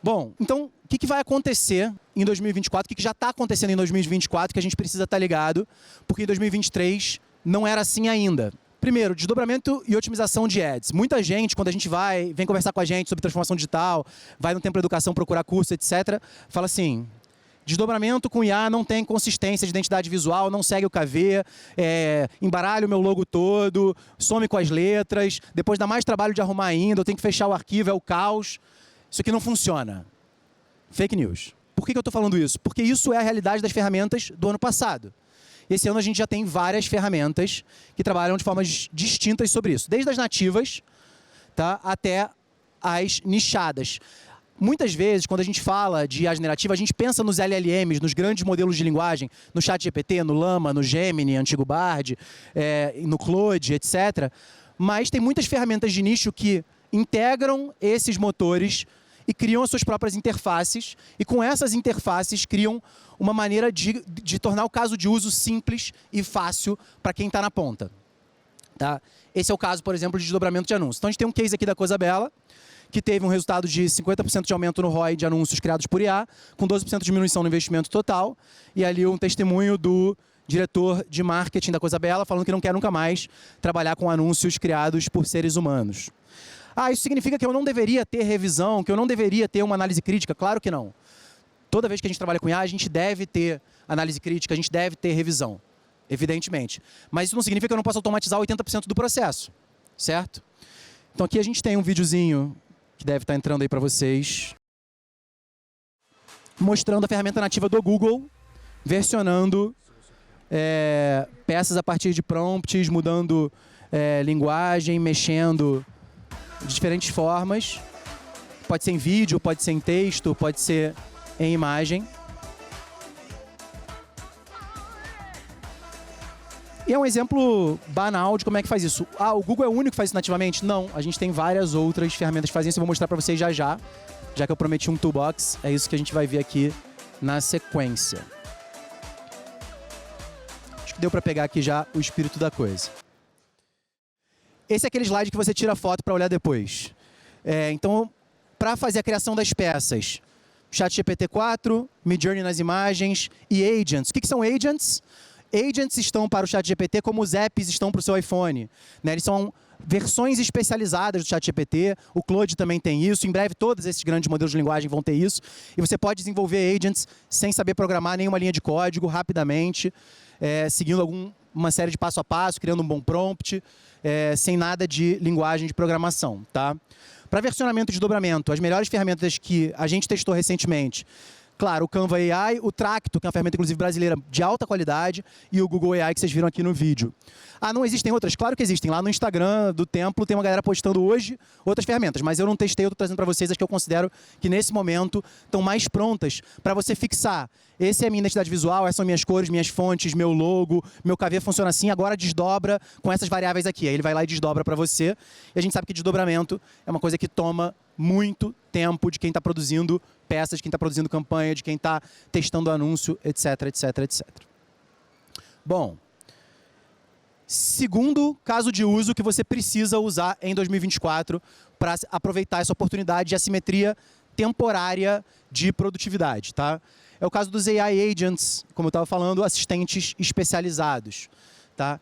Bom, então, o que vai acontecer em 2024? O que já está acontecendo em 2024 que a gente precisa estar ligado? Porque em 2023 não era assim ainda. Primeiro, desdobramento e otimização de ads. Muita gente, quando a gente vem conversar com a gente sobre transformação digital, vai no Tempo Educação procurar curso, etc., fala assim: desdobramento com IA não tem consistência de identidade visual, não segue o KV, embaralha o meu logo todo, some com as letras, depois dá mais trabalho de arrumar ainda, eu tenho que fechar o arquivo, é o caos. Isso aqui não funciona. Fake news. Por que eu estou falando isso? Porque isso é a realidade das ferramentas do ano passado. Esse ano a gente já tem várias ferramentas que trabalham de formas distintas sobre isso. Desde as nativas, tá, até as nichadas. Muitas vezes, quando a gente fala de IA generativa, a gente pensa nos LLMs, nos grandes modelos de linguagem, no ChatGPT, no Llama, no Gemini, antigo Bard, no Claude, etc. Mas tem muitas ferramentas de nicho que integram esses motores e criam as suas próprias interfaces, e com essas interfaces criam uma maneira de tornar o caso de uso simples e fácil para quem está na ponta. Tá? Esse é o caso, por exemplo, de desdobramento de anúncios. Então a gente tem um case aqui da Coisa Bela, que teve um resultado de 50% de aumento no ROI de anúncios criados por IA, com 12% de diminuição no investimento total, e ali um testemunho do diretor de marketing da Coisa Bela, falando que não quer nunca mais trabalhar com anúncios criados por seres humanos. Isso significa que eu não deveria ter revisão, que eu não deveria ter uma análise crítica? Claro que não. Toda vez que a gente trabalha com IA, a gente deve ter análise crítica, a gente deve ter revisão, evidentemente. Mas isso não significa que eu não possa automatizar 80% do processo, certo? Então aqui a gente tem um videozinho que deve estar entrando aí para vocês, mostrando a ferramenta nativa do Google, versionando peças a partir de prompts, mudando linguagem, mexendo de diferentes formas. Pode ser em vídeo, pode ser em texto, pode ser em imagem. E é um exemplo banal de como é que faz isso. O Google é o único que faz isso nativamente? Não, a gente tem várias outras ferramentas que fazem isso. Eu vou mostrar para vocês já que eu prometi um toolbox. É isso que a gente vai ver aqui na sequência. Acho que deu para pegar aqui já o espírito da coisa. Esse é aquele slide que você tira a foto para olhar depois. Então, para fazer a criação das peças, ChatGPT 4, Midjourney nas imagens e agents. O que são agents? Agents estão para o ChatGPT como os apps estão para o seu iPhone. Né? Eles são versões especializadas do ChatGPT, o Claude também tem isso, em breve todos esses grandes modelos de linguagem vão ter isso, e você pode desenvolver agents sem saber programar nenhuma linha de código, rapidamente, seguindo uma série de passo a passo, criando um bom prompt, sem nada de linguagem de programação. Tá? Para versionamento e desdobramento, as melhores ferramentas que a gente testou recentemente, claro, o Canva AI, o Tracto, que é uma ferramenta, inclusive, brasileira de alta qualidade, e o Google AI, que vocês viram aqui no vídeo. Não existem outras? Claro que existem. Lá no Instagram do Templo tem uma galera postando hoje outras ferramentas, mas eu não testei, eu estou trazendo para vocês as que eu considero que, nesse momento, estão mais prontas para você fixar. Essa é a minha identidade visual, essas são minhas cores, minhas fontes, meu logo, meu KV funciona assim, agora desdobra com essas variáveis aqui. Aí ele vai lá e desdobra para você. E a gente sabe que desdobramento é uma coisa que toma muito tempo de quem está produzindo peças, de quem está produzindo campanha, de quem está testando anúncio, etc, etc, etc. Bom, segundo caso de uso que você precisa usar em 2024 para aproveitar essa oportunidade de assimetria temporária de produtividade. Tá? É o caso dos AI Agents, como eu estava falando, assistentes especializados. Tá?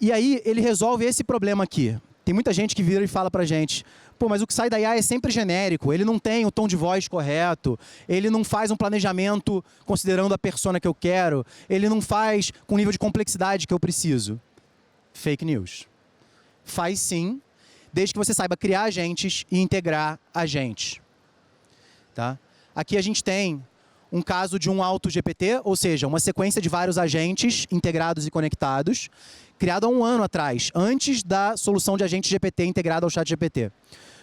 E aí ele resolve esse problema aqui. Tem muita gente que vira e fala para a gente: pô, mas o que sai da IA é sempre genérico, ele não tem o tom de voz correto, ele não faz um planejamento considerando a persona que eu quero, ele não faz com o nível de complexidade que eu preciso. Fake news. Faz sim, desde que você saiba criar agentes e integrar agentes. Tá? Aqui a gente tem um caso de um AutoGPT, ou seja, uma sequência de vários agentes integrados e conectados, criado há um ano atrás, antes da solução de agente GPT integrada ao ChatGPT.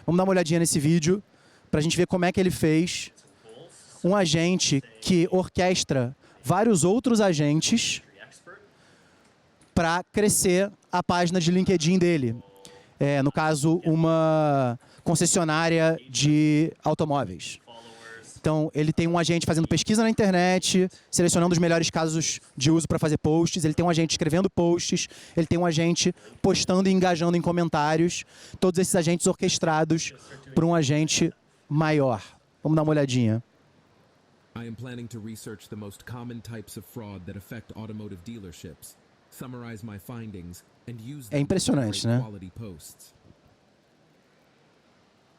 Vamos dar uma olhadinha nesse vídeo para a gente ver como é que ele fez um agente que orquestra vários outros agentes para crescer a página de LinkedIn dele. No caso, uma concessionária de automóveis. Então, ele tem um agente fazendo pesquisa na internet, selecionando os melhores casos de uso para fazer posts, ele tem um agente escrevendo posts, ele tem um agente postando e engajando em comentários, todos esses agentes orquestrados por um agente maior. Vamos dar uma olhadinha. I am planning to research the most common types of fraud that affect automotive dealerships, summarize my findings, and use them impressionante, to né? create quality posts.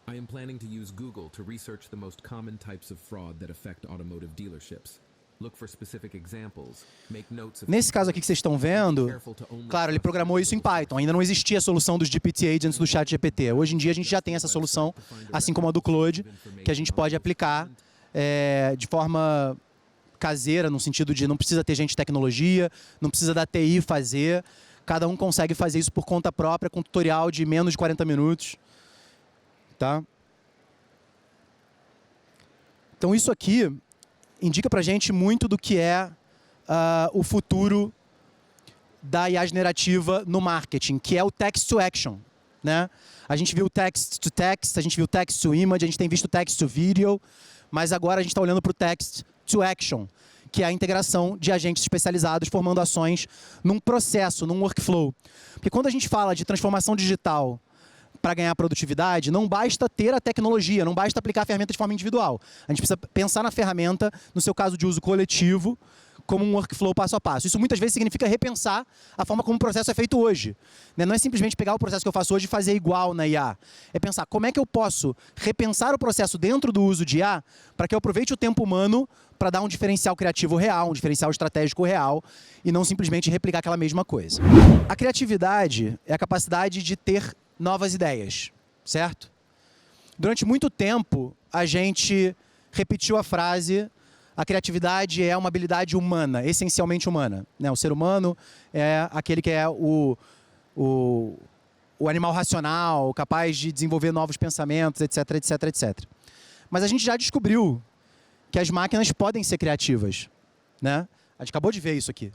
I am planning to use Google to research the most common types of fraud that affect automotive dealerships. Look for specific examples, make notes of Nesse caso aqui que vocês estão vendo, claro, ele programou isso em Python. Ainda não existia a solução dos GPT Agents do ChatGPT. Hoje em dia a gente já tem essa solução, assim como a do Claude, que a gente pode aplicar de forma caseira, no sentido de não precisa ter gente de tecnologia, não precisa da TI fazer. Cada um consegue fazer isso por conta própria, com um tutorial de menos de 40 minutos. Tá? Então isso aqui indica pra gente muito do que é o futuro da IA generativa no marketing, que é o text to action, né? A gente viu text to text, a gente viu text to image, a gente tem visto text to video, mas agora a gente está olhando para o text to action, que é a integração de agentes especializados formando ações num processo, num workflow. Porque quando a gente fala de transformação digital para ganhar produtividade, não basta ter a tecnologia, não basta aplicar a ferramenta de forma individual. A gente precisa pensar na ferramenta, no seu caso de uso coletivo, como um workflow passo a passo. Isso muitas vezes significa repensar a forma como o processo é feito hoje. Né? Não é simplesmente pegar o processo que eu faço hoje e fazer igual na IA. É pensar como é que eu posso repensar o processo dentro do uso de IA para que eu aproveite o tempo humano para dar um diferencial criativo real, um diferencial estratégico real e não simplesmente replicar aquela mesma coisa. A criatividade é a capacidade de ter novas ideias, certo? Durante muito tempo, a gente repetiu a frase: a criatividade é uma habilidade humana, essencialmente humana. Né? O ser humano é aquele que é o animal racional, capaz de desenvolver novos pensamentos, etc, etc, etc. Mas a gente já descobriu que as máquinas podem ser criativas. Né? A gente acabou de ver isso aqui.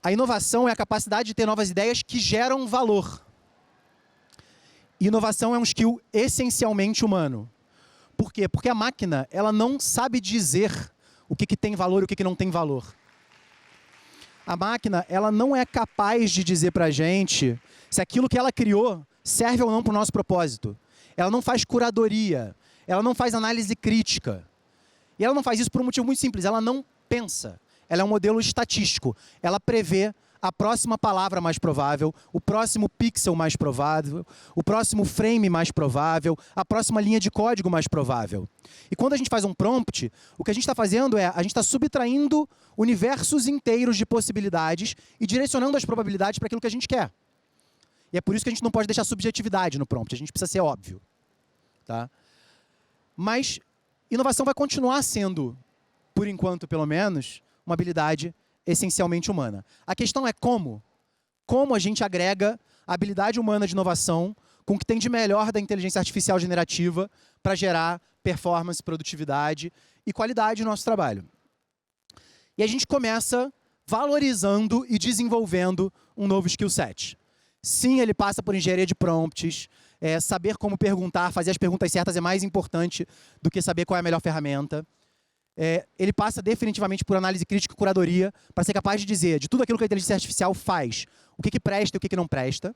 A inovação é a capacidade de ter novas ideias que geram valor. Inovação é um skill essencialmente humano. Por quê? Porque a máquina ela não sabe dizer o que tem valor e o que não tem valor. A máquina ela não é capaz de dizer para a gente se aquilo que ela criou serve ou não para o nosso propósito. Ela não faz curadoria, ela não faz análise crítica. E ela não faz isso por um motivo muito simples, ela não pensa. Ela é um modelo estatístico. Ela prevê a próxima palavra mais provável, o próximo pixel mais provável, o próximo frame mais provável, a próxima linha de código mais provável. E quando a gente faz um prompt, o que a gente está fazendo é, a gente está subtraindo universos inteiros de possibilidades e direcionando as probabilidades para aquilo que a gente quer. E é por isso que a gente não pode deixar subjetividade no prompt, a gente precisa ser óbvio. Tá? Mas inovação vai continuar sendo, por enquanto pelo menos, uma habilidade essencialmente humana. A questão é como. Como a gente agrega a habilidade humana de inovação com o que tem de melhor da inteligência artificial generativa para gerar performance, produtividade e qualidade no nosso trabalho. E a gente começa valorizando e desenvolvendo um novo skill set. Sim, ele passa por engenharia de prompts, saber como perguntar, fazer as perguntas certas é mais importante do que saber qual é a melhor ferramenta. Ele passa definitivamente por análise crítica e curadoria para ser capaz de dizer de tudo aquilo que a inteligência artificial faz, o que presta e o que não presta.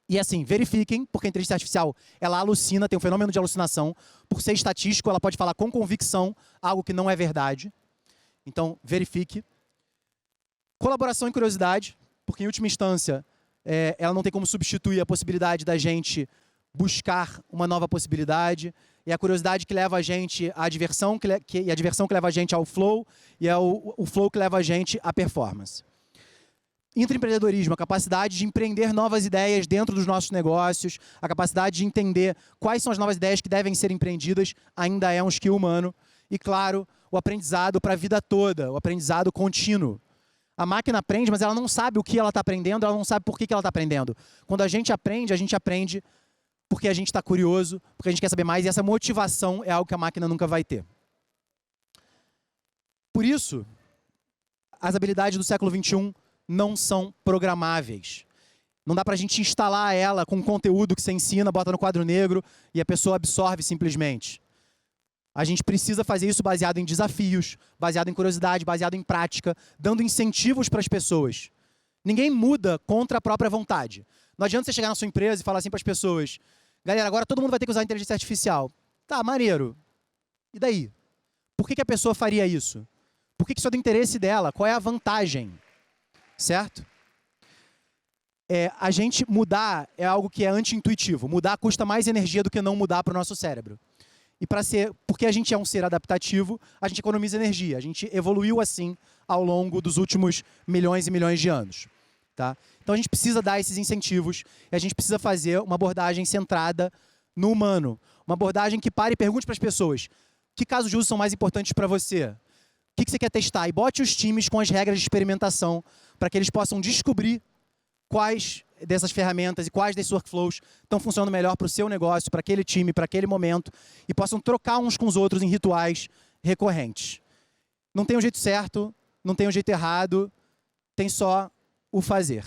E assim, verifiquem, porque a inteligência artificial ela alucina, tem um fenômeno de alucinação. Por ser estatístico, ela pode falar com convicção algo que não é verdade. Então, verifique. Colaboração e curiosidade, porque em última instância, ela não tem como substituir a possibilidade da gente buscar uma nova possibilidade. E a curiosidade que leva a gente à diversão, e a diversão que leva a gente ao flow, e é o flow que leva a gente à performance. Intraempreendedorismo, a capacidade de empreender novas ideias dentro dos nossos negócios, a capacidade de entender quais são as novas ideias que devem ser empreendidas, ainda é um skill humano. E, claro, o aprendizado para a vida toda, o aprendizado contínuo. A máquina aprende, mas ela não sabe o que ela está aprendendo, ela não sabe por que ela está aprendendo. Quando a gente aprende porque a gente está curioso, porque a gente quer saber mais, e essa motivação é algo que a máquina nunca vai ter. Por isso, as habilidades do século XXI não são programáveis. Não dá para a gente instalar ela com conteúdo que você ensina, bota no quadro negro e a pessoa absorve simplesmente. A gente precisa fazer isso baseado em desafios, baseado em curiosidade, baseado em prática, dando incentivos para as pessoas. Ninguém muda contra a própria vontade. Não adianta você chegar na sua empresa e falar assim para as pessoas: Galera, agora todo mundo vai ter que usar inteligência artificial. Tá, maneiro. E daí? Por que a pessoa faria isso? Por que isso é do interesse dela? Qual é a vantagem? Certo? A gente mudar é algo que é anti-intuitivo. Mudar custa mais energia do que não mudar para o nosso cérebro. E porque a gente é um ser adaptativo, a gente economiza energia. A gente evoluiu assim ao longo dos últimos milhões e milhões de anos. Tá? Então a gente precisa dar esses incentivos e a gente precisa fazer uma abordagem centrada no humano. Uma abordagem que pare e pergunte para as pessoas: que casos de uso são mais importantes para você? O que você quer testar? E bote os times com as regras de experimentação para que eles possam descobrir quais dessas ferramentas e quais desses workflows estão funcionando melhor para o seu negócio, para aquele time, para aquele momento, e possam trocar uns com os outros em rituais recorrentes. Não tem um jeito certo, não tem um jeito errado, tem só o fazer.